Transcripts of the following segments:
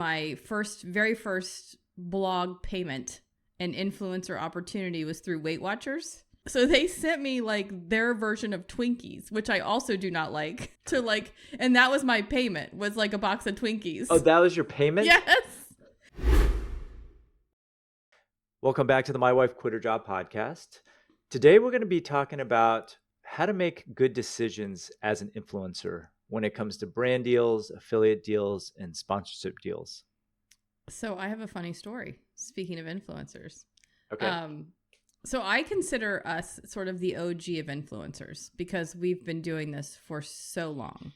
My very first blog payment and influencer opportunity was through Weight Watchers. So they sent me like their version of Twinkies, which I also do not like, and that was my payment, was like a box of Twinkies. Oh, that was your payment? Yes. Welcome back to the My Wife Quit Her Job podcast. Today we're going to be talking about how to make good decisions as an influencer when it comes to brand deals, affiliate deals, and sponsorship deals. So I have a funny story, speaking of influencers. Okay. So I consider us sort of the OG of influencers because we've been doing this for so long.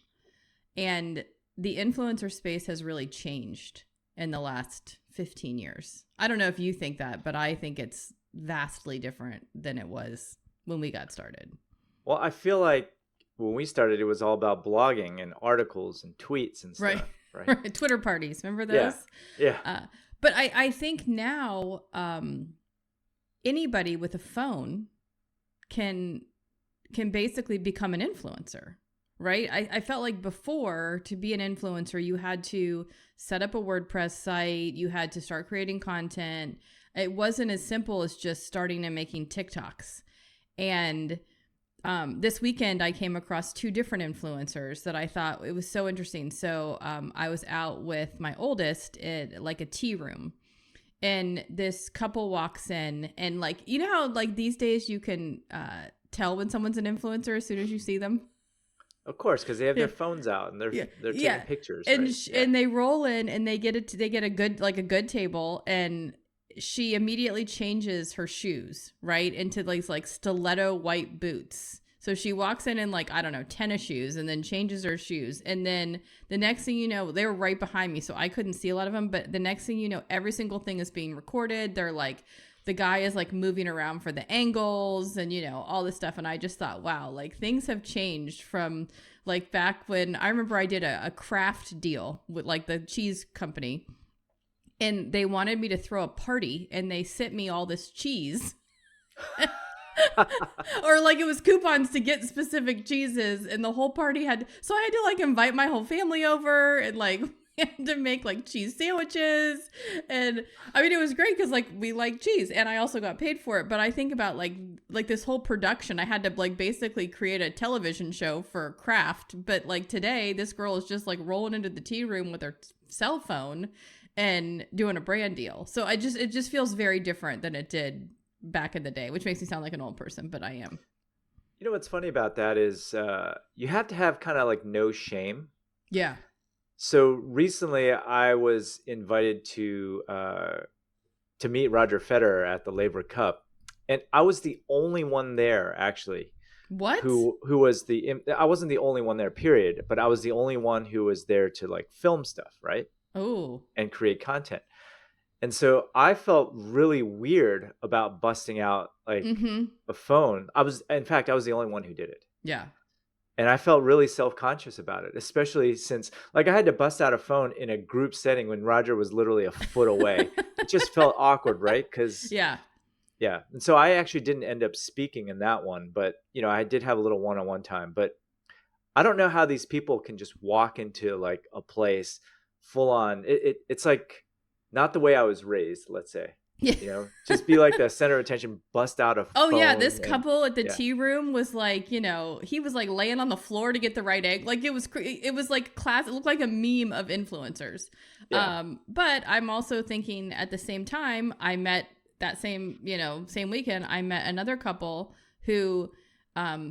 And the influencer space has really changed in the last 15 years. I don't know if you think that, but I think it's vastly different than it was when we got started. Well, I feel like when we started, it was all about blogging and articles and tweets and stuff. Right. Twitter parties. Remember those? Yeah. But I think now anybody with a phone can basically become an influencer, right? I felt like before, to be an influencer, you had to set up a WordPress site. You had to start creating content. It wasn't as simple as just starting and making TikToks. And this weekend, I came across two different influencers that I thought it was so interesting. So I was out with my oldest at like a tea room, and this couple walks in, and like, you know how like these days you can tell when someone's an influencer as soon as you see them? Of course, because they have their phones out and they're taking pictures. And right? And they roll in and they get a good table, and she immediately changes her shoes, right, into like stiletto white boots. So she walks in like, I don't know, tennis shoes, and then changes her shoes. And then the next thing you know, they were right behind me, so I couldn't see a lot of them. But the next thing you know, every single thing is being recorded. They're like, the guy is like moving around for the angles and, you know, all this stuff. And I just thought, wow, like things have changed from like back when I remember I did a craft deal with like the cheese company. And they wanted me to throw a party, and they sent me all this cheese. Or like it was coupons to get specific cheeses, and the whole party so I had to like invite my whole family over, and like we had to make like cheese sandwiches. And I mean, it was great because like we like cheese, and I also got paid for it. But I think about like this whole production, I had to like basically create a television show for craft. But like today, this girl is just like rolling into the tea room with her cell phone and doing a brand deal. So it just feels very different than it did back in the day, which makes me sound like an old person, but I am. You know what's funny about that is you have to have kind of like no shame. Yeah. So recently I was invited to meet Roger Federer at the Laver Cup, and I was the only one there actually. What? Who was I wasn't the only one there, period, but I was the only one who was there to like film stuff, right? Oh. And create content. And so I felt really weird about busting out like a phone. In fact, I was the only one who did it. Yeah. And I felt really self-conscious about it, especially since like I had to bust out a phone in a group setting when Roger was literally a foot away. It just felt awkward, right? Because yeah. And so I actually didn't end up speaking in that one, but you know, I did have a little one-on-one time. But I don't know how these people can just walk into like a place full on. It's like not the way I was raised, let's say. Yeah. You know, just be like the center of attention, bust out a phone. Oh yeah, this couple at the tea room was like, you know, he was like laying on the floor to get the right egg. Like it was like class. It looked like a meme of influencers. Yeah. But I'm also thinking at the same time, I met that same weekend, I met another couple who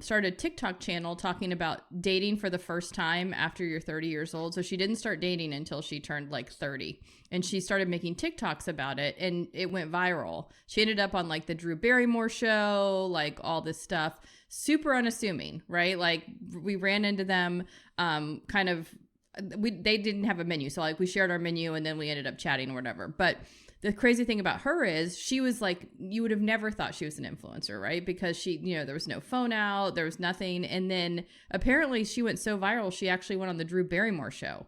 started a TikTok channel talking about dating for the first time after you're 30 years old. So she didn't start dating until she turned like 30, and she started making TikToks about it, and it went viral. She ended up on like the Drew Barrymore show, like all this stuff, super unassuming, right? Like we ran into them, they didn't have a menu. So like we shared our menu, and then we ended up chatting or whatever. But the crazy thing about her is she was like, you would have never thought she was an influencer, right? Because she, you know, there was no phone out, there was nothing. And then apparently she went so viral, she actually went on the Drew Barrymore show.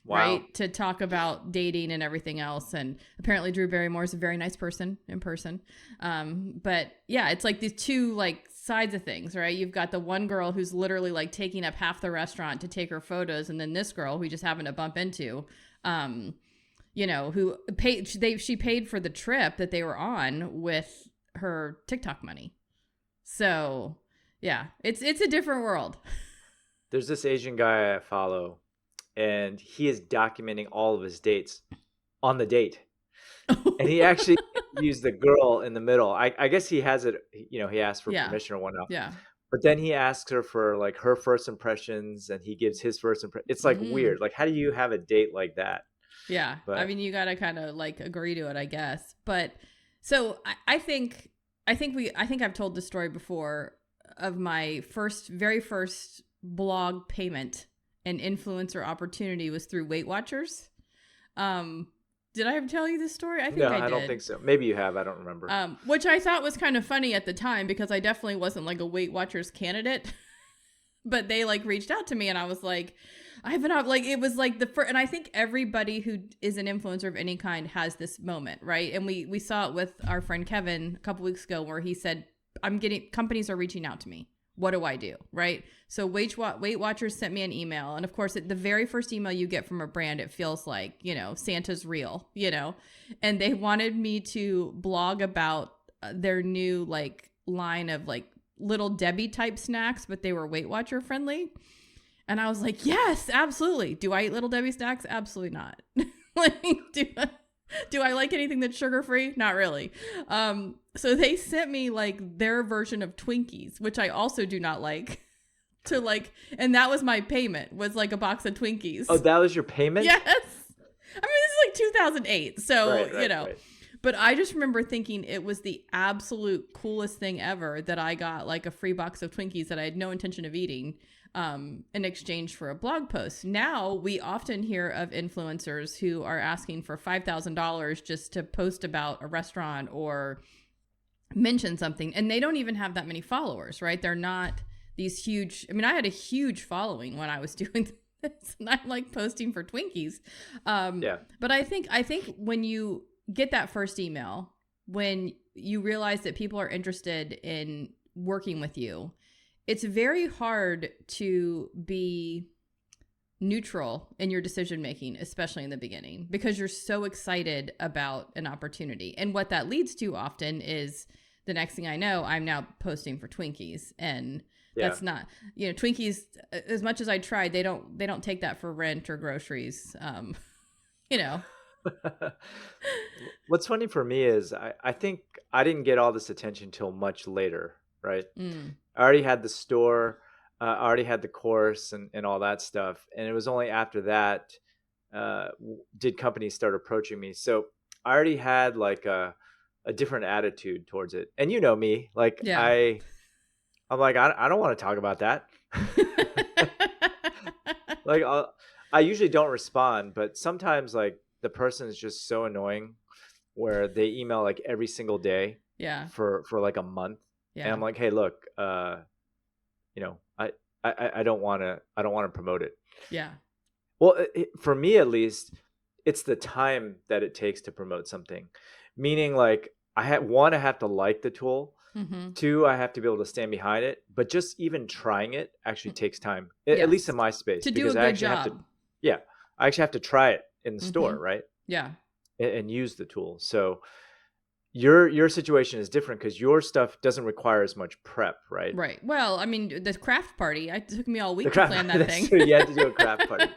Wow. Right? To talk about dating and everything else. And apparently Drew Barrymore is a very nice person in person. But yeah, it's like these two like sides of things, right? You've got the one girl who's literally like taking up half the restaurant to take her photos. And then this girl we just happened to bump into, who she paid for the trip that they were on with her TikTok money. So yeah, it's a different world. There's this Asian guy I follow, and he is documenting all of his dates on the date. And he actually used the girl in the middle. I guess he has it, he asked for permission or whatnot. Yeah. But then he asks her for like her first impressions, and he gives his first impression. It's like weird. Like, how do you have a date like that? Yeah. But, I mean, you got to kind of like agree to it, I guess. But so I think I've told this story before of my very first blog payment and influencer opportunity was through Weight Watchers. Did I ever tell you this story? I think I did. I don't think so. Maybe you have. I don't remember. Which I thought was kind of funny at the time because I definitely wasn't like a Weight Watchers candidate. But they like reached out to me and I was like, it was like the first, and I think everybody who is an influencer of any kind has this moment, right? And we saw it with our friend Kevin a couple weeks ago where he said, companies are reaching out to me. What do I do? Right? So Weight Watchers sent me an email. And of course, the very first email you get from a brand, it feels like, Santa's real, and they wanted me to blog about their new like line of like Little Debbie type snacks, but they were Weight Watcher friendly. And I was like, yes, absolutely. Do I eat Little Debbie snacks? Absolutely not. Like, do I like anything that's sugar-free? Not really. So they sent me like their version of Twinkies, which I also do not like, and that was my payment, was like a box of Twinkies. Oh, that was your payment? Yes. I mean, this is like 2008. So, right. But I just remember thinking it was the absolute coolest thing ever that I got like a free box of Twinkies that I had no intention of eating in exchange for a blog post. Now we often hear of influencers who are asking for $5,000 just to post about a restaurant or mention something. And they don't even have that many followers, right? They're not these huge. I mean, I had a huge following when I was doing this and I'm like posting for Twinkies. But I think when you get that first email, when you realize that people are interested in working with you, it's very hard to be neutral in your decision making, especially in the beginning, because you're so excited about an opportunity. And what that leads to often is the next thing I know, I'm now posting for Twinkies, and that's not, Twinkies, as much as I tried, they don't take that for rent or groceries. What's funny for me is I think I didn't get all this attention till much later, right? I already had the store, I already had the course and all that stuff. And it was only after that did companies start approaching me. So I already had like a different attitude towards it. And you know me, like I'm like, I don't want to talk about that. Like I usually don't respond, but sometimes like the person is just so annoying where they email like every single day for like a month. And I'm like, hey, look, I don't want to promote it. Yeah. Well, for me, at least, it's the time that it takes to promote something. Meaning like I have to like the tool. Mm-hmm. 2, I have to be able to stand behind it. But just even trying it actually takes time, at least in my space. To do a good job. I actually have to try it in the store, right? Yeah. And use the tool. So your situation is different because your stuff doesn't require as much prep, right? Right. Well, I mean, the craft party, it took me all week to plan that thing. True. You had to do a craft party.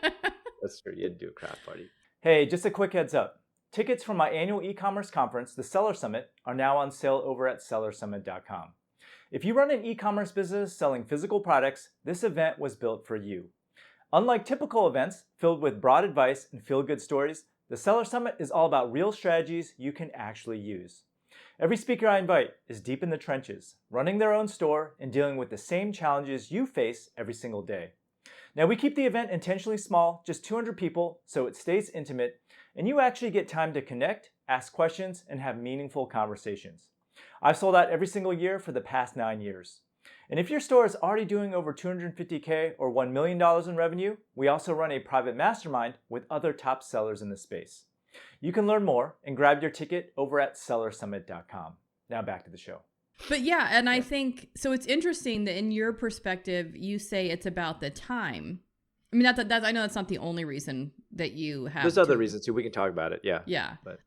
That's true. You had to do a craft party. Hey, just a quick heads up. Tickets for my annual e-commerce conference, the Seller Summit, are now on sale over at sellersummit.com. If you run an e-commerce business selling physical products, this event was built for you. Unlike typical events filled with broad advice and feel-good stories, the Seller Summit is all about real strategies you can actually use. Every speaker I invite is deep in the trenches, running their own store and dealing with the same challenges you face every single day. Now, we keep the event intentionally small, just 200 people, so it stays intimate, and you actually get time to connect, ask questions, and have meaningful conversations. I've sold out every single year for the past 9 years. And if your store is already doing over $250K or $1 million in revenue, we also run a private mastermind with other top sellers in the space. You can learn more and grab your ticket over at sellersummit.com. Now back to the show. But yeah, and I think, so it's interesting that in your perspective, you say it's about the time. I mean, I know that's not the only reason that you have. There's other reasons too. We can talk about it. Yeah. Yeah. But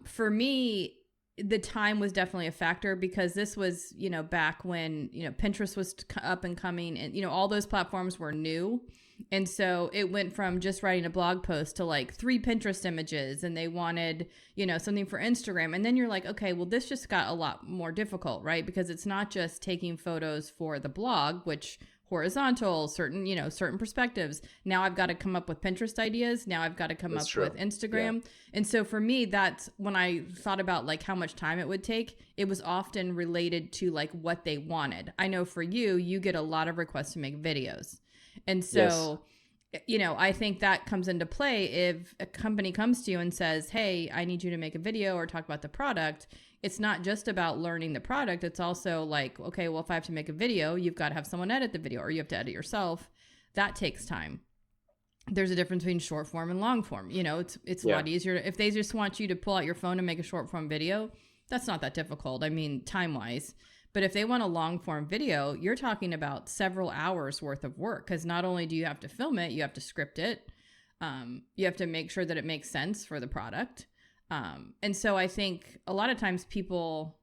for me, the time was definitely a factor because this was, back when, Pinterest was up and coming and, all those platforms were new. And so it went from just writing a blog post to like 3 Pinterest images, and they wanted, something for Instagram. And then you're like, okay, well, this just got a lot more difficult, right? Because it's not just taking photos for the blog, which horizontal, certain perspectives. Now I've got to come up with Pinterest ideas. Now I've got to come up with Instagram. Yeah. And so for me, that's when I thought about like how much time it would take. It was often related to like what they wanted. I know for you get a lot of requests to make videos. And so, I think that comes into play if a company comes to you and says, hey, I need you to make a video or talk about the product. It's not just about learning the product. It's also like, okay, well, if I have to make a video, you've got to have someone edit the video, or you have to edit yourself. That takes time. There's a difference between short form and long form. It's a lot easier. If they just want you to pull out your phone and make a short form video, that's not that difficult. I mean, time wise. But if they want a long form video, you're talking about several hours worth of work, because not only do you have to film it, you have to script it. You have to make sure that it makes sense for the product. And so I think a lot of times people,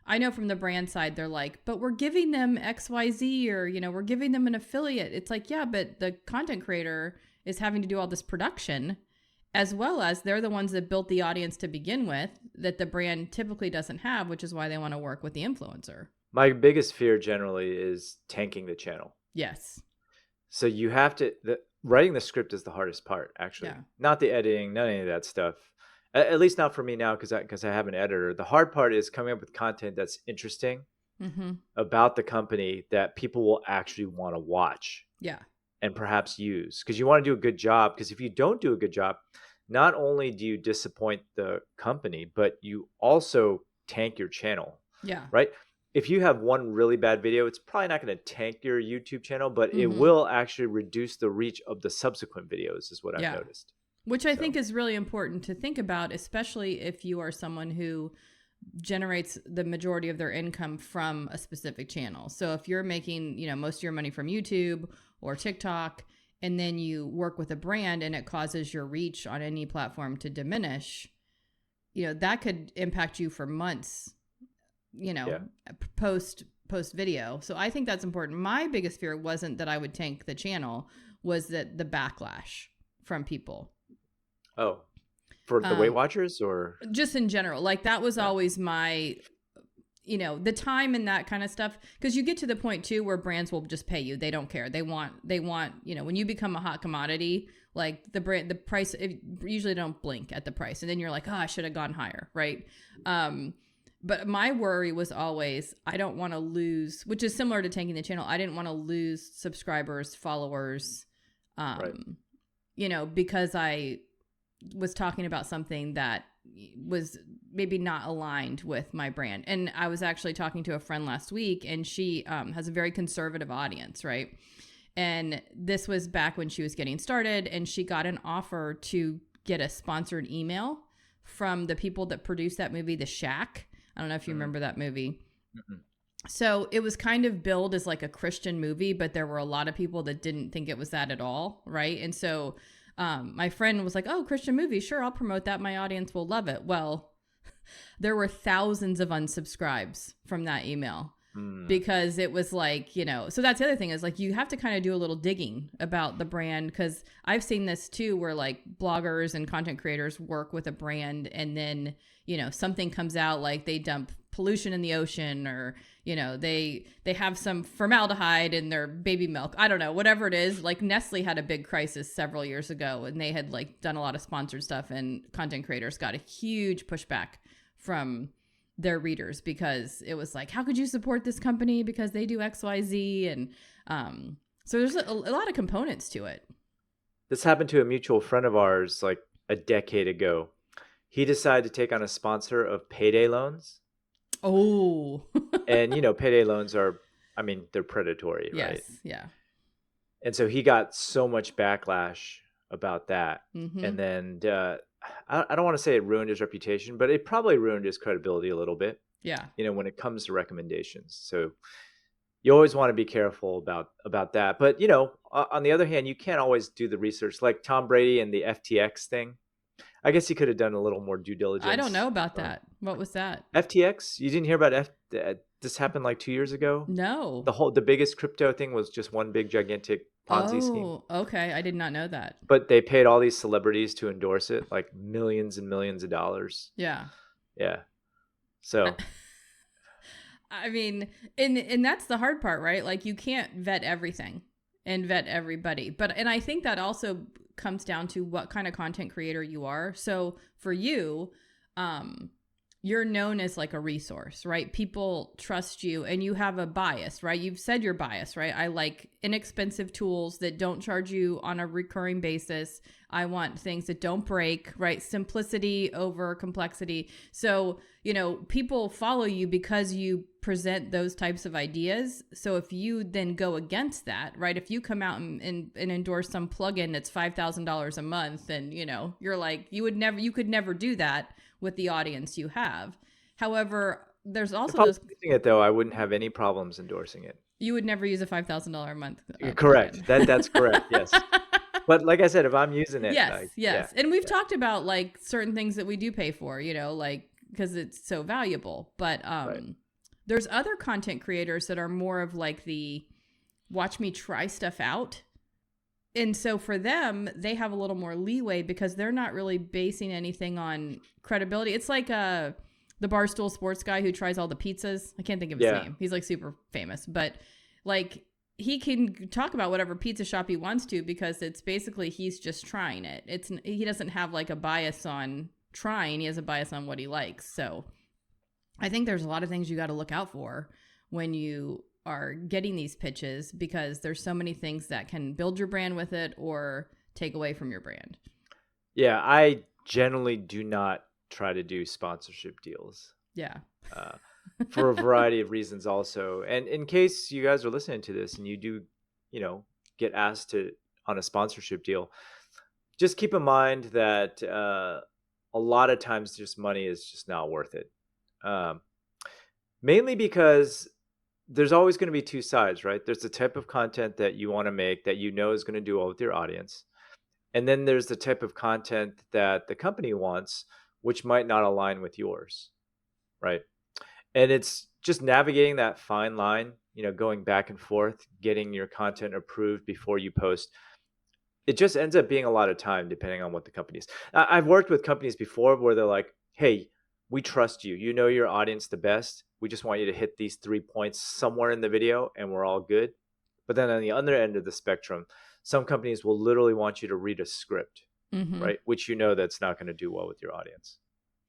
I know from the brand side, they're like, but we're giving them XYZ, or, we're giving them an affiliate. It's like, yeah, but the content creator is having to do all this production, as well as they're the ones that built the audience to begin with that the brand typically doesn't have, which is why they want to work with the influencer. My biggest fear generally is tanking the channel. Yes. So you have to, writing the script is the hardest part, actually. Yeah. Not the editing, not any of that stuff. At least not for me now, because I have an editor. The hard part is coming up with content that's interesting about the company that people will actually want to watch. Yeah. And perhaps use, because you want to do a good job. Because if you don't do a good job, not only do you disappoint the company, but you also tank your channel. Yeah. Right? If you have one really bad video, it's probably not going to tank your YouTube channel, but it will actually reduce the reach of the subsequent videos, is what I've noticed. Which I think is really important to think about, especially if you are someone who generates the majority of their income from a specific channel. So if you're making, most of your money from YouTube or TikTok, and then you work with a brand and it causes your reach on any platform to diminish, that could impact you for months, post video. So I think that's important. My biggest fear wasn't that I would tank the channel, was that the backlash from people. Oh, for the Weight Watchers, or just in general? Like that was always my, the time and that kind of stuff. Because you get to the point too where brands will just pay you. They don't care. They want, when you become a hot commodity, like the price, usually don't blink at the price. And then you're like, oh, I should have gone higher. Right. But my worry was always, I don't want to lose, which is similar to tanking the channel. I didn't want to lose subscribers, followers, because I was talking about something that was maybe not aligned with my brand. And I was actually talking to a friend last week, and she has a very conservative audience, right? And this was back when she was getting started, and she got an offer to get a sponsored email from the people that produced that movie, The Shack. I don't know if you remember that movie. Mm-mm. So it was kind of billed as like a Christian movie, but there were a lot of people that didn't think it was that at all, right? And so my friend was like, oh, Christian movie, sure, I'll promote that. My audience will love it. Well, there were thousands of unsubscribes from that email because it was like, so that's the other thing is like, you have to kind of do a little digging about the brand. Cause I've seen this too, where like bloggers and content creators work with a brand, and then, something comes out, like they dump pollution in the ocean, or, they have some formaldehyde in their baby milk. I don't know, whatever it is. Like Nestle had a big crisis several years ago, and they had like done a lot of sponsored stuff, and content creators got a huge pushback from their readers because it was like, how could you support this company because they do XYZ? And so there's a lot of components to it. This happened to a mutual friend of ours like a decade ago. He decided to take on a sponsor of payday loans. Oh. And, payday loans are, they're predatory, right? Yes, yeah. And so he got so much backlash about that. Mm-hmm. And then I don't want to say it ruined his reputation, but it probably ruined his credibility a little bit. Yeah. When it comes to recommendations. So, you always want to be careful about that. But on the other hand, you can't always do the research, like Tom Brady and the FTX thing. I guess he could have done a little more due diligence. I don't know about that. What was that? FTX? You didn't hear about this happened like 2 years ago? No. The biggest crypto thing was just one big gigantic Ponzi scheme. Oh, okay. I did not know that. But they paid all these celebrities to endorse it, like millions and millions of dollars. Yeah. Yeah. So I mean, and that's the hard part, right? Like, you can't vet everything and vet everybody. And I think that also comes down to what kind of content creator you are. So for you, you're known as like a resource, right? People trust you and you have a bias, right? You've said your bias, right? I like inexpensive tools that don't charge you on a recurring basis. I want things that don't break, right? Simplicity over complexity. So, people follow you because you present those types of ideas. So if you then go against that, right? If you come out and endorse some plugin that's $5,000 a month, and you're like, you could never do that with the audience you have. However, there's also if I was using it though, I wouldn't have any problems endorsing it. You would never use a $5,000 a month. Correct. That's correct. Yes. But like I said, if I'm using it, yes. Yeah. And we've talked about like certain things that we do pay for, like because it's so valuable. But right. There's other content creators that are more of like the watch me try stuff out. And so for them, they have a little more leeway because they're not really basing anything on credibility. It's like the Barstool Sports guy who tries all the pizzas. I can't think of his name. He's like super famous, but like he can talk about whatever pizza shop he wants to because it's basically he's just trying it. He doesn't have like a bias on trying. He has a bias on what he likes. So I think there's a lot of things you got to look out for when you are getting these pitches, because there's so many things that can build your brand with it or take away from your brand. Yeah, I generally do not try to do sponsorship deals. Yeah. For a variety of reasons also. And in case you guys are listening to this and you do, get asked on a sponsorship deal, just keep in mind that a lot of times just money is just not worth it. Mainly because there's always going to be two sides, right? There's the type of content that you want to make that is going to do well with your audience. And then there's the type of content that the company wants, which might not align with yours, right? And it's just navigating that fine line, going back and forth, getting your content approved before you post. It just ends up being a lot of time depending on what the company is. I've worked with companies before where they're like, hey, we trust you. You know your audience the best. We just want you to hit these 3 points somewhere in the video and we're all good. But then on the other end of the spectrum, some companies will literally want you to read a script, right? Which that's not going to do well with your audience.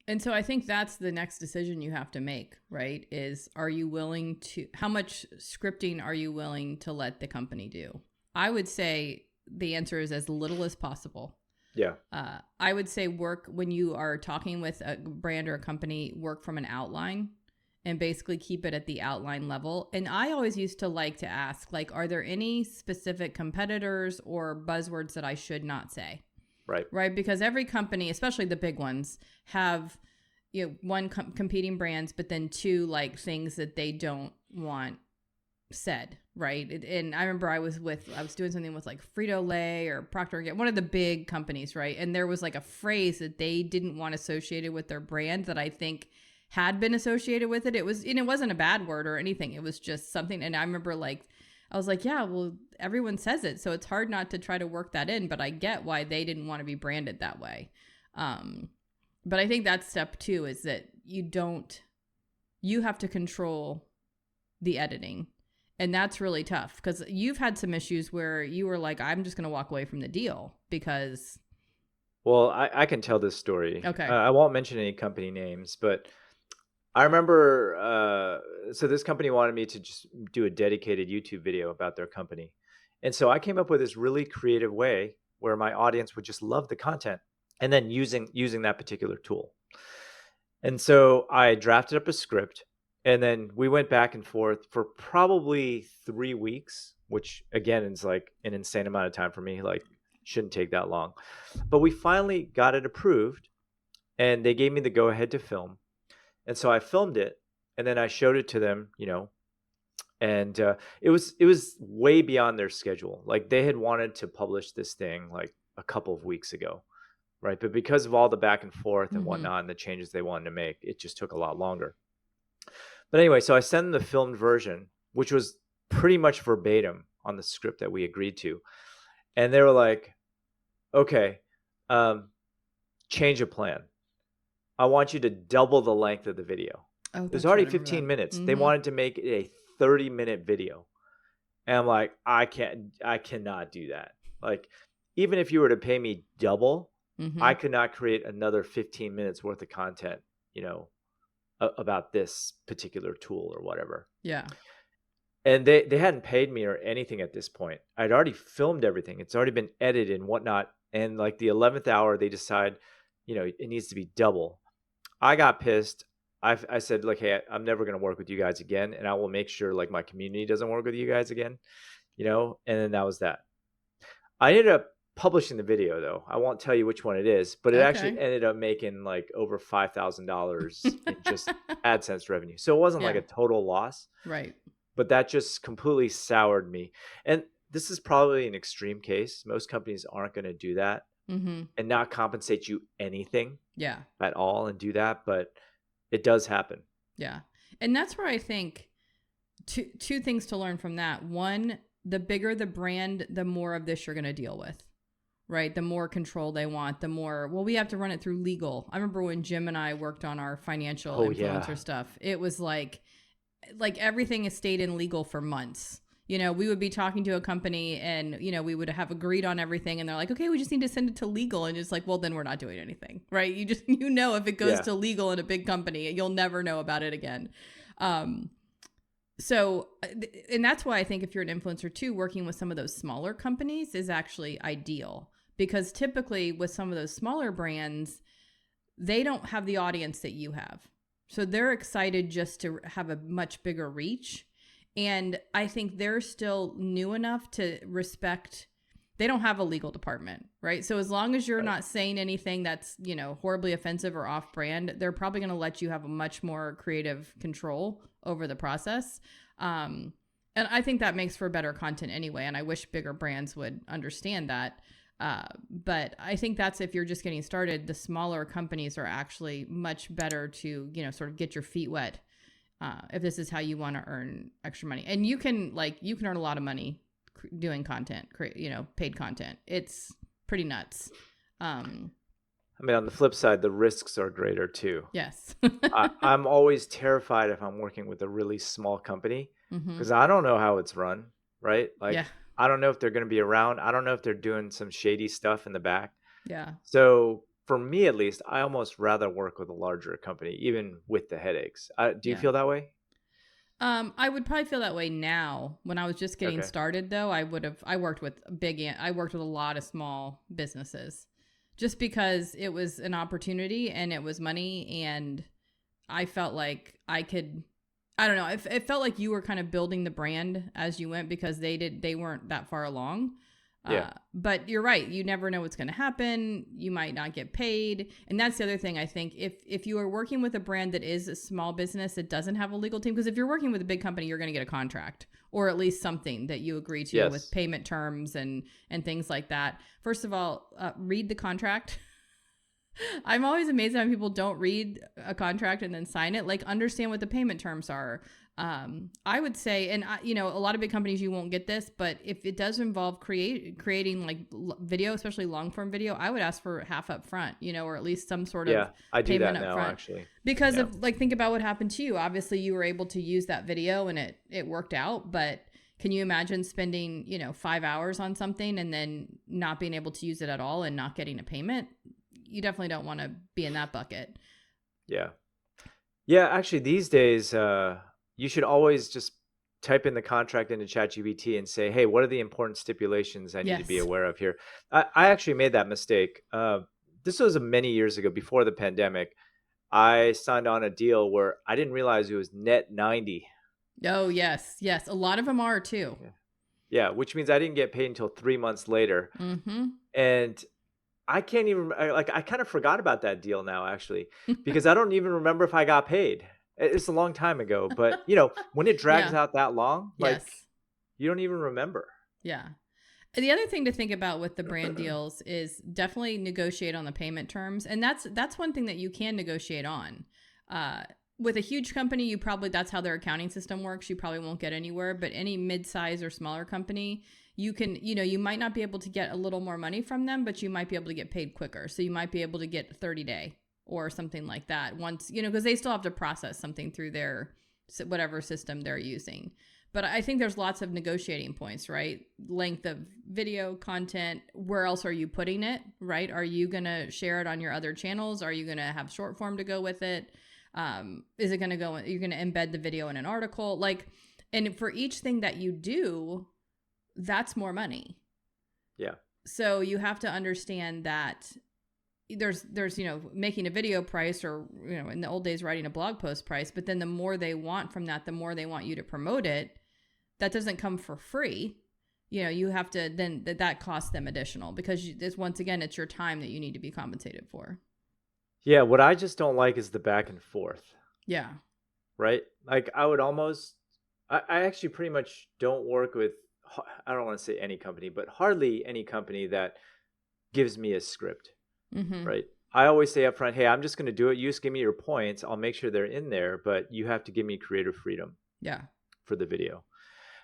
And so I think that's the next decision you have to make, right? Is how much scripting are you willing to let the company do? I would say the answer is as little as possible. Yeah. I would say when you are talking with a brand or a company, work from an outline and basically keep it at the outline level. And I always used to like to ask, like, are there any specific competitors or buzzwords that I should not say? Right. Because every company, especially the big ones, have, one, competing brands, but then two, like things that they don't want said. Right. And I remember I was doing something with like Frito-Lay or Procter & Gamble, one of the big companies. Right. And there was like a phrase that they didn't want associated with their brand that I think had been associated with it. It wasn't a bad word or anything. It was just something. And I remember I was like, yeah, well, everyone says it. So it's hard not to try to work that in, but I get why they didn't want to be branded that way. But I think that's step 2 is that you have to control the editing. And that's really tough because you've had some issues where you were like, I'm just going to walk away from the deal because. Well, I can tell this story. Okay. I won't mention any company names, but I remember, so this company wanted me to just do a dedicated YouTube video about their company. And so I came up with this really creative way where my audience would just love the content and then using that particular tool. And so I drafted up a script and then we went back and forth for probably 3 weeks, which again is like an insane amount of time for me, like shouldn't take that long. But we finally got it approved and they gave me the go ahead to film. And so I filmed it and then I showed it to them, And it was way beyond their schedule. Like they had wanted to publish this thing like a couple of weeks ago, right? But because of all the back and forth and whatnot and the changes they wanted to make, it just took a lot longer. But anyway, so I sent them the filmed version, which was pretty much verbatim on the script that we agreed to. And they were like, okay, change of plan. I want you to double the length of the video. Oh, it was already 15 minutes. They wanted to make it a 30-minute video. And I'm like, I cannot do that. Like, even if you were to pay me double, I could not create another 15 minutes worth of content, about this particular tool or whatever. Yeah. And they hadn't paid me or anything at this point. I'd already filmed everything. It's already been edited and whatnot. And like the 11th hour, they decide, it needs to be double. I got pissed. I said, like, hey, I'm never going to work with you guys again. And I will make sure like my community doesn't work with you guys again, and then that was that. I ended up publishing the video though. I won't tell you which one it is, but it actually ended up making like over $5,000 in just AdSense revenue. So it wasn't like a total loss. Right. But that just completely soured me. And this is probably an extreme case. Most companies aren't going to do that and not compensate you anything at all and do that. But it does happen. Yeah. And that's where I think two things to learn from that. One, the bigger the brand, the more of this you're going to deal with, right? The more control they want, the more, we have to run it through legal. I remember when Jim and I worked on our financial influencer stuff, it was like everything has stayed in legal for months. We would be talking to a company and, we would have agreed on everything and they're like, okay, we just need to send it to legal. And it's like, well, then we're not doing anything, right? You just, if it goes to legal in a big company, you'll never know about it again. So, and that's why I think if you're an influencer too, working with some of those smaller companies is actually ideal, because typically with some of those smaller brands, they don't have the audience that you have. So they're excited just to have a much bigger reach. And I think they're still new enough to respect, they don't have a legal department, right? So as long as you're not saying anything that's, horribly offensive or off brand, they're probably going to let you have a much more creative control over the process. And I think that makes for better content anyway. And I wish bigger brands would understand that. But I think that's, if you're just getting started, the smaller companies are actually much better to, sort of get your feet wet. If this is how you want to earn extra money, and you can earn a lot of money doing content, paid content. It's pretty nuts. On the flip side, the risks are greater too. Yes. I'm always terrified if I'm working with a really small company, because I don't know how it's run, right? I don't know if they're going to be around. I don't know if they're doing some shady stuff in the back. Yeah. So for me, at least, I almost rather work with a larger company, even with the headaches. Do you feel that way? I would probably feel that way now. When I was just getting started, though, I worked with a lot of small businesses, just because it was an opportunity and it was money, and I felt like I could. I don't know. It felt like you were kind of building the brand as you went, because they weren't that far along. But you're right. You never know what's going to happen. You might not get paid. And that's the other thing. I think if you are working with a brand that is a small business that doesn't have a legal team, because if you're working with a big company, you're going to get a contract, or at least something that you agree to with payment terms and things like that. First of all, read the contract. I'm always amazed how people don't read a contract and then sign it. Like, understand what the payment terms are. I would say, and a lot of big companies, you won't get this, but if it does involve creating like video, especially long form video, I would ask for half up front, or at least some sort of I do payment that now, up front. Actually, because of, like, think about what happened to you. Obviously you were able to use that video and it worked out, but can you imagine spending, 5 hours on something and then not being able to use it at all and not getting a payment? You definitely don't want to be in that bucket. Yeah. Actually, these days, you should always just type in the contract into ChatGPT and say, hey, what are the important stipulations I need to be aware of here? I actually made that mistake. This was many years ago, before the pandemic. I signed on a deal where I didn't realize it was net 90. Oh, yes. A lot of them are too. Yeah, which means I didn't get paid until 3 months later. And I can't even, I kind of forgot about that deal now, actually, because I don't even remember if I got paid. It's a long time ago, but when it drags out that long, like Yes. you don't even remember. Yeah. The other thing to think about with the brand deals is definitely negotiate on the payment terms. And that's one thing that you can negotiate on. With a huge company, that's how their accounting system works. You probably won't get anywhere, but any mid-size or smaller company, you can, you might not be able to get a little more money from them, but you might be able to get paid quicker. So you might be able to get 30-day or something like that once, because they still have to process something through their whatever system they're using. But I think there's lots of negotiating points, right? Length of video content. Where else are you putting it, right? Are you going to share it on your other channels? Are you going to have short form to go with it? Is it going to go, you're going to embed the video in an article? And for each thing that you do, that's more money. Yeah. So you have to understand that there's making a video price, or in the old days writing a blog post price, but then the more they want from that, the more they want you to promote it. That doesn't come for free. You have to then that costs them additional, because once again, it's your time that you need to be compensated for. Yeah, what I just don't like is the back and forth. Yeah. Right? Like I actually pretty much don't work with, I don't want to say any company, but hardly any company that gives me a script. Mm-hmm. Right? I always say up front, hey, I'm just going to do it. You just give me your points. I'll make sure they're in there, but you have to give me creative freedom. Yeah. For the video.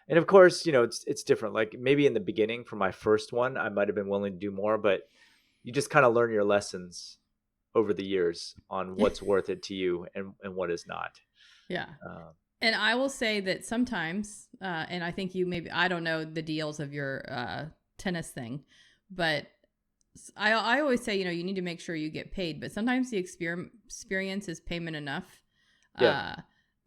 And of course, it's different. Like maybe in the beginning for my first one, I might have been willing to do more, but you just kind of learn your lessons over the years on what's worth it to you and what is not. Yeah. And I will say that sometimes, and I think I don't know the deals of your tennis thing, but I always say, you need to make sure you get paid, but sometimes the experience is payment enough. Yeah.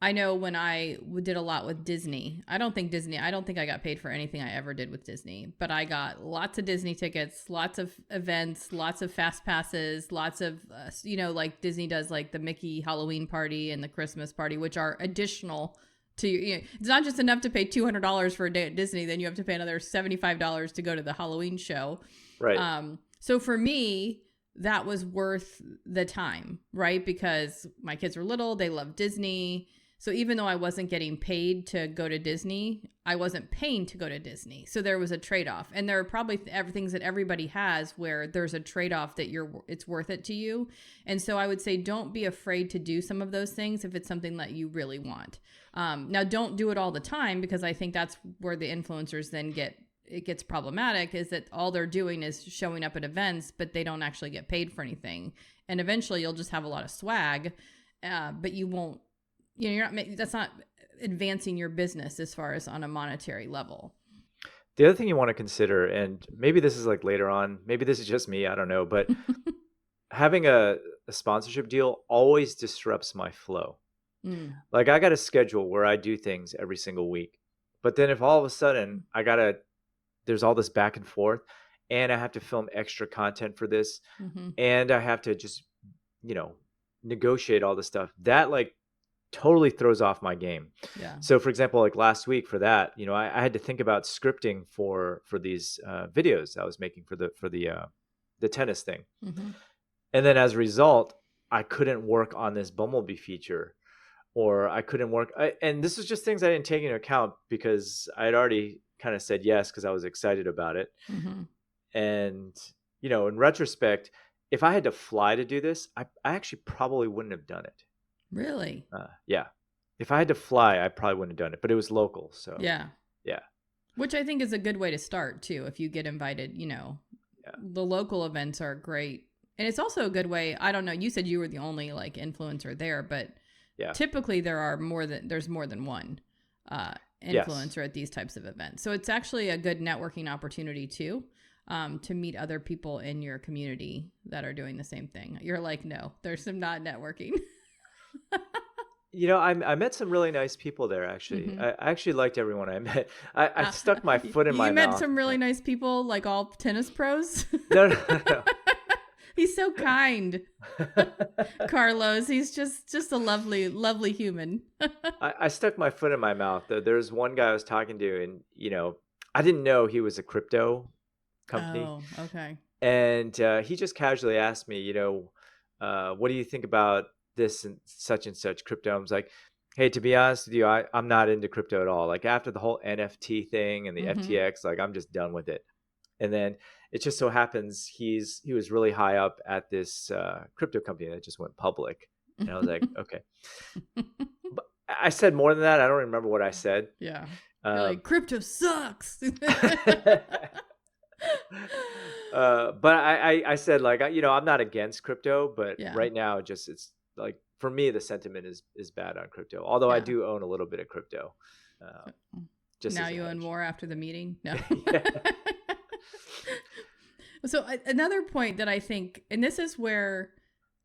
I know when I did a lot with Disney, I don't think I got paid for anything I ever did with Disney, but I got lots of Disney tickets, lots of events, lots of fast passes, lots of, like Disney does like the Mickey Halloween party and the Christmas party, which are additional to, it's not just enough to pay $200 for a day at Disney. Then you have to pay another $75 to go to the Halloween show. Right. So for me, that was worth the time, right? Because my kids were little, they loved Disney. So even though I wasn't getting paid to go to Disney, I wasn't paying to go to Disney. So there was a trade-off. And there are probably things that everybody has where there's a trade-off that it's worth it to you. And so I would say don't be afraid to do some of those things if it's something that you really want. Now, don't do it all the time, because I think that's where the influencers then gets problematic, is that all they're doing is showing up at events, but they don't actually get paid for anything. And eventually you'll just have a lot of swag, but you won't, that's not advancing your business as far as on a monetary level. The other thing you want to consider, and maybe this is like later on, maybe this is just me, I don't know, but having a sponsorship deal always disrupts my flow. Like I got a schedule where I do things every single week, but then if all of a sudden there's all this back and forth, and I have to film extra content for this, and I have to just, negotiate all this stuff, that like totally throws off my game. Yeah. So for example, like last week for that, I had to think about scripting for these videos I was making for the tennis thing. And then as a result, I couldn't work on this Bumblebee feature, or I couldn't work. And this is just things I didn't take into account because I had already kind of said yes because I was excited about it. And, in retrospect, if I had to fly to do this, I actually probably wouldn't have done it. Really? Yeah. If I had to fly, I probably wouldn't have done it, but it was local. So yeah. Yeah. Which I think is a good way to start too. If you get invited, the local events are great. And it's also a good way. I don't know. You said you were the only like influencer there, but typically there's more than one influencer at these types of events. So it's actually a good networking opportunity too, to meet other people in your community that are doing the same thing. You're like, no, there's some not networking. I met some really nice people there, actually. I actually liked everyone I met. I stuck my foot in my mouth. You met some really nice people, like all tennis pros? No. He's so kind. Carlos, he's just a lovely, lovely human. I stuck my foot in my mouth. There's one guy I was talking to, and, I didn't know he was a crypto company. Oh, okay. And he just casually asked me, what do you think about this and such crypto. I was like, hey, to be honest with you, I'm not into crypto at all. Like after the whole NFT thing and the FTX, like I'm just done with it. And then it just so happens he was really high up at this crypto company that just went public. And I was like, okay. But I said more than that. I don't remember what I said. Yeah. You're like, crypto sucks. But I said, like, I'm not against crypto, but right now just it's like, for me, the sentiment is bad on crypto. Although I do own a little bit of crypto. Just now you own more after the meeting? No. So another point that I think, and this is where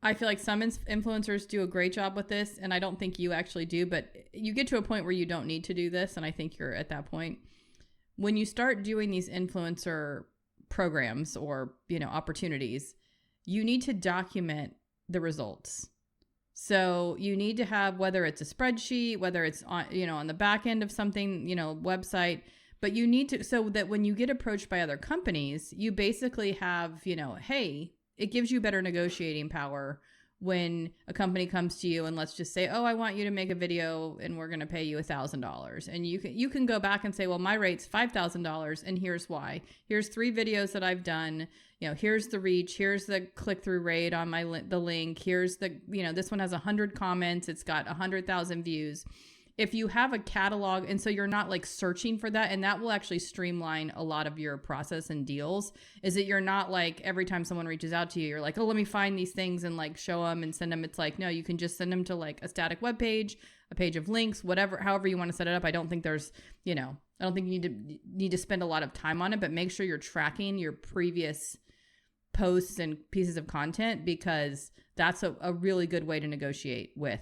I feel like some influencers do a great job with this, and I don't think you actually do, but you get to a point where you don't need to do this, and I think you're at that point. When you start doing these influencer programs or, opportunities, you need to document the results. So you need to have, whether it's a spreadsheet, whether it's on, on the back end of something, website, but you need to, so that when you get approached by other companies, you basically have, hey, it gives you better negotiating power when a company comes to you and let's just say, oh, I want you to make a video and we're going to pay you $1,000. And you can go back and say, well, my rate's $5,000 and here's why. Here's 3 videos that I've done. Here's the reach. Here's the click-through rate on the link. Here's the, this one has 100 comments. It's got 100,000 views. If you have a catalog, and so you're not like searching for that, and that will actually streamline a lot of your process and deals, is that you're not like every time someone reaches out to you, you're like, oh, let me find these things and like show them and send them. It's like, no, you can just send them to like a static web page, a page of links, whatever, however you want to set it up. I don't think there's, I don't think you need to spend a lot of time on it, but make sure you're tracking your previous posts and pieces of content, because that's a really good way to negotiate with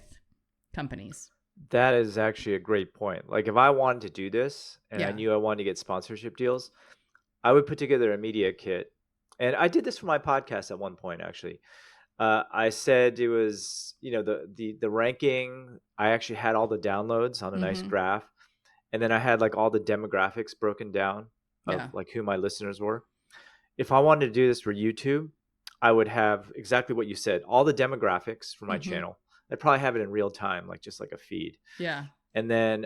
companies. That is actually a great point. Like if I wanted to do this and I knew I wanted to get sponsorship deals, I would put together a media kit. And I did this for my podcast at one point, actually. I said it was, the ranking, I actually had all the downloads on a nice graph. And then I had like all the demographics broken down of like who my listeners were. If I wanted to do this for YouTube, I would have exactly what you said, all the demographics for my channel. I'd probably have it in real time, like just like a feed. Yeah. And then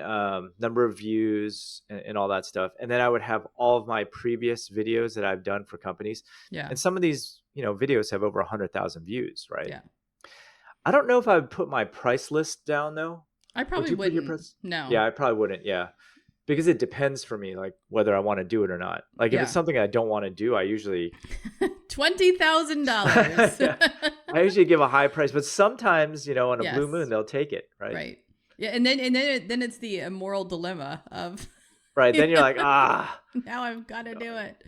number of views and all that stuff. And then I would have all of my previous videos that I've done for companies. Yeah. And some of these, videos have over 100,000 views, right? Yeah. I don't know if I would put my price list down though. I probably wouldn't. No. Yeah, I probably wouldn't. Yeah. Because it depends for me, like whether I want to do it or not. Like if it's something I don't want to do, I usually $20,000. I usually give a high price, but sometimes, on a blue moon, they'll take it, right? Right. Yeah, and then it's the immoral dilemma of right. Then you're like, now I've got to do it.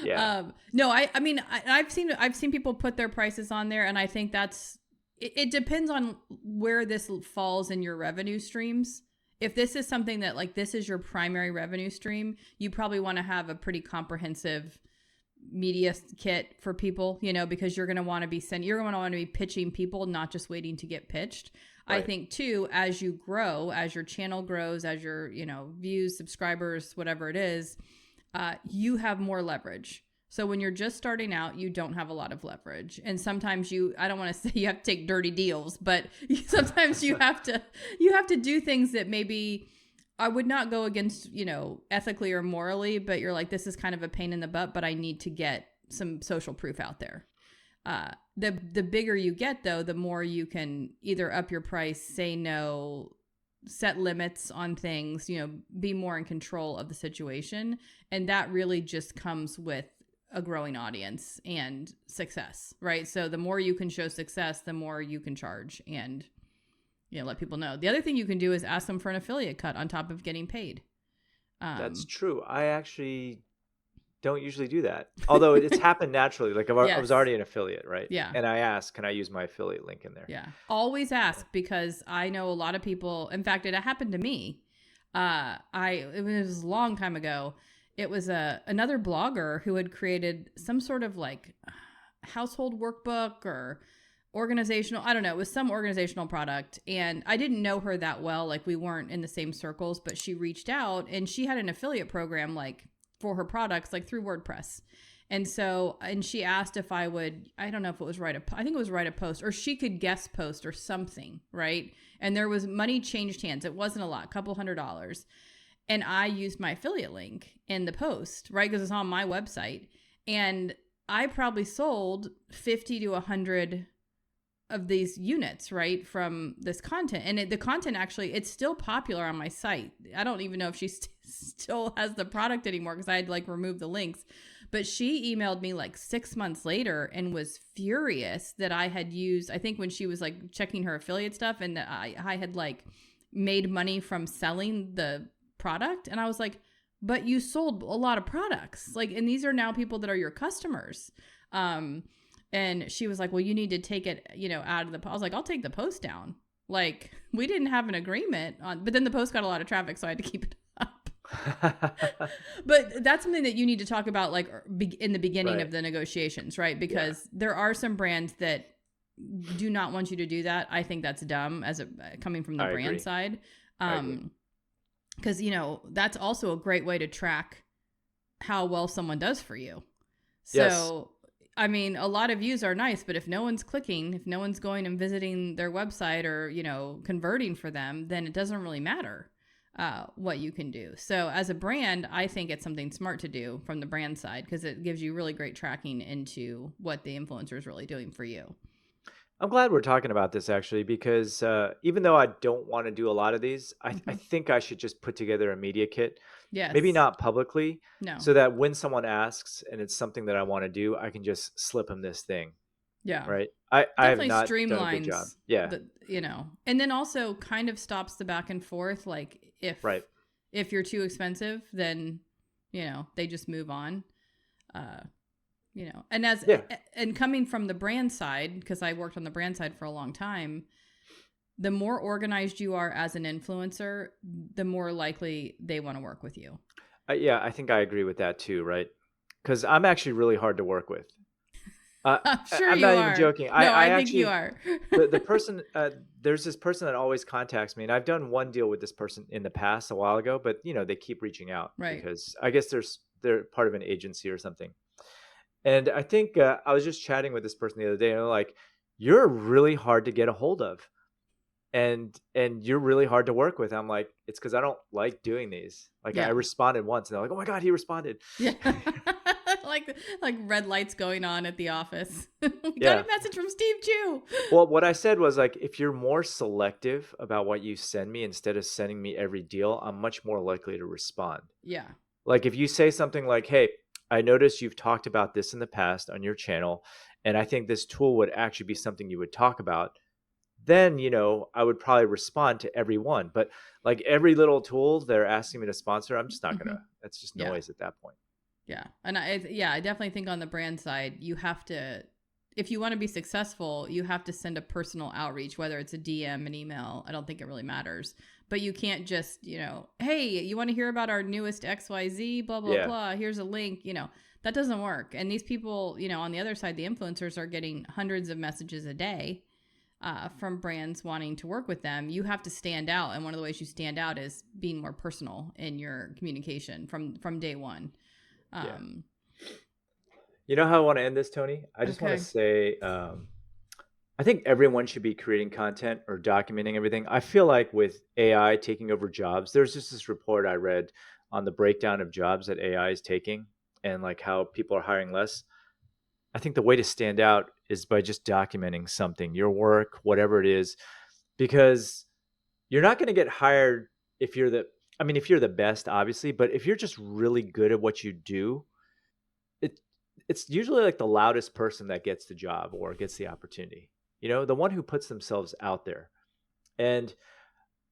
Yeah. No, I mean, I've seen people put their prices on there, and I think it depends on where this falls in your revenue streams. If this is something that like this is your primary revenue stream, you probably want to have a pretty comprehensive media kit for people, because you're going to want to be pitching people, not just waiting to get pitched. Right. I think too, as you grow, as your channel grows, as your, views, subscribers, whatever it is, you have more leverage. So when you're just starting out, you don't have a lot of leverage. And sometimes I don't want to say you have to take dirty deals, but sometimes you have to do things that maybe I would not go against, ethically or morally, but you're like, this is kind of a pain in the butt, but I need to get some social proof out there. The bigger you get though, the more you can either up your price, say no, set limits on things, be more in control of the situation. And that really just comes with a growing audience and success, right? So the more you can show success, the more you can charge and, let people know. The other thing you can do is ask them for an affiliate cut on top of getting paid. That's true. I actually don't usually do that. Although it's happened naturally. Like I was already an affiliate, right? Yeah. And I asked, can I use my affiliate link in there? Yeah. Always ask, because I know a lot of people, in fact, it happened to me. It was a long time ago. It was another blogger who had created some sort of like household workbook or organizational, I don't know, it was some organizational product. And I didn't know her that well. Like we weren't in the same circles, but she reached out and she had an affiliate program like for her products, like through WordPress. And so, and she asked if I would, I don't know if it was I think it was write a post, or she could guest post or something, right? And there was money changed hands. It wasn't a lot, a couple $100. And I used my affiliate link in the post, right? Because it's on my website. And I probably sold 50 to 100 of these units, right, from this content. And the content actually, it's still popular on my site. I don't even know if she still has the product anymore because I had like removed the links. But she emailed me like 6 months later and was furious that I had used, I think when she was like checking her affiliate stuff, and that I had like made money from selling the product. And I was like, but you sold a lot of products, like, and these are now people that are your customers. And she was like, well, you need to take it, out of the post. I was like, I'll take the post down. Like, we didn't have an agreement on, but then the post got a lot of traffic, so I had to keep it up. But that's something that you need to talk about, like, in the beginning of the negotiations, right? Because there are some brands that do not want you to do that. I think that's dumb coming from the brand side. Because, that's also a great way to track how well someone does for you. So, I mean, a lot of views are nice, but if no one's clicking, if no one's going and visiting their website or, converting for them, then it doesn't really matter what you can do. So as a brand, I think it's something smart to do from the brand side, because it gives you really great tracking into what the influencer is really doing for you. I'm glad we're talking about this, actually, because even though I don't want to do a lot of these, I think I should just put together a media kit. Yes. Maybe not publicly. No. So that when someone asks and it's something that I want to do, I can just slip them this thing. Yeah. Right. I have not streamlines done a good job. Yeah. And then also kind of stops the back and forth. Like if you're too expensive, then, they just move on. And and coming from the brand side, because I worked on the brand side for a long time, the more organized you are as an influencer, the more likely they want to work with you. I think I agree with that too, right? Because I'm actually really hard to work with. I'm sure I'm you not are. even joking. No, I think actually, you are. the person, there's this person that always contacts me, and I've done one deal with this person in the past a while ago, but they keep reaching out because I guess they're part of an agency or something. And I think I was just chatting with this person the other day, and they're like, "You're really hard to get a hold of, and you're really hard to work with." I'm like, "It's because I don't like doing these." Like I responded once, and they're like, "Oh my God, he responded!" Yeah, like red lights going on at the office. Got a message from Steve Chu. Well, what I said was like, if you're more selective about what you send me instead of sending me every deal, I'm much more likely to respond. Yeah. Like if you say something like, "Hey, I noticed you've talked about this in the past on your channel, and I think this tool would actually be something you would talk about," then, I would probably respond to every one. But like every little tool they're asking me to sponsor, I'm just not going to, that's just noise at that point. Yeah. And I definitely think on the brand side, you have to, if you want to be successful, you have to send a personal outreach, whether it's a DM, an email. I don't think it really matters. But you can't just, hey, you want to hear about our newest XYZ, blah, blah, blah. Here's a link. That doesn't work. And these people, on the other side, the influencers are getting hundreds of messages a day from brands wanting to work with them. You have to stand out. And one of the ways you stand out is being more personal in your communication from day one. You know how I want to end this, Toni? I just want to say, I think everyone should be creating content or documenting everything. I feel like with AI taking over jobs, there's just this report I read on the breakdown of jobs that AI is taking and like how people are hiring less. I think the way to stand out is by just documenting something, your work, whatever it is, because you're not going to get hired if you're the best, obviously, but if you're just really good at what you do, it's usually like the loudest person that gets the job or gets the opportunity, the one who puts themselves out there. And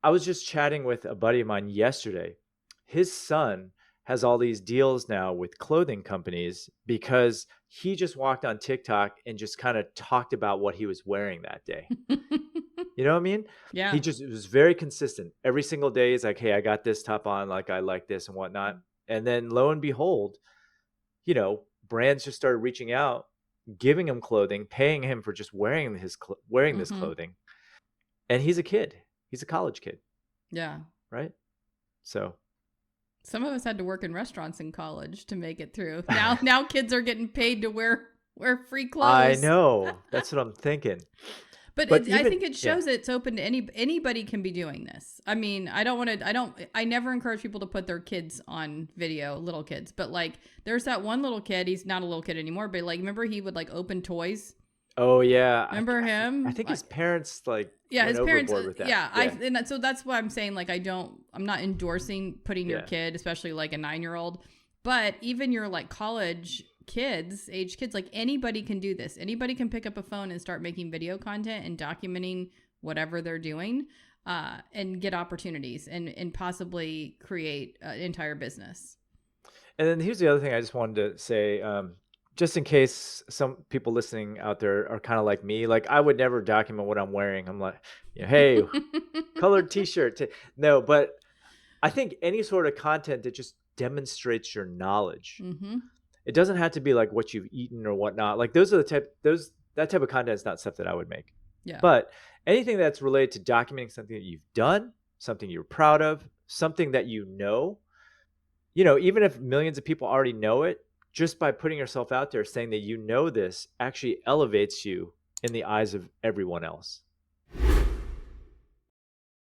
I was just chatting with a buddy of mine yesterday. His son has all these deals now with clothing companies because he just walked on TikTok and just kind of talked about what he was wearing that day. You know what I mean? Yeah. It was very consistent. Every single day he's like, "Hey, I got this top on, like I like this and whatnot." And then lo and behold, brands just started reaching out, giving him clothing, paying him for just wearing this clothing. And he's a kid. He's a college kid. Yeah. Right? So Some of us had to work in restaurants in college to make it through. Now kids are getting paid to wear free clothes. I know. That's what I'm thinking. But I think it shows it's open to anybody can be doing this. I mean, I never encourage people to put their kids on video, little kids. But like, there's that one little kid. He's not a little kid anymore, but like, remember he would like open toys. Oh yeah, remember him? I think his parents like his parents with that. Yeah, and so that's why I'm saying like I'm not endorsing putting your kid, especially like a 9-year-old, but even your like college age kids, like anybody can do this. Anybody can pick up a phone and start making video content and documenting whatever they're doing, and get opportunities and possibly create an entire business. And then here's the other thing I just wanted to say. Just in case some people listening out there are kind of like me, like I would never document what I'm wearing. I'm like, hey, colored t-shirt. No, but I think any sort of content that just demonstrates your knowledge. Mm-hmm. It doesn't have to be like what you've eaten or whatnot. Like that type of content is not stuff that I would make. Yeah. But anything that's related to documenting something that you've done, something you're proud of, something that even if millions of people already know it, just by putting yourself out there saying that this actually elevates you in the eyes of everyone else.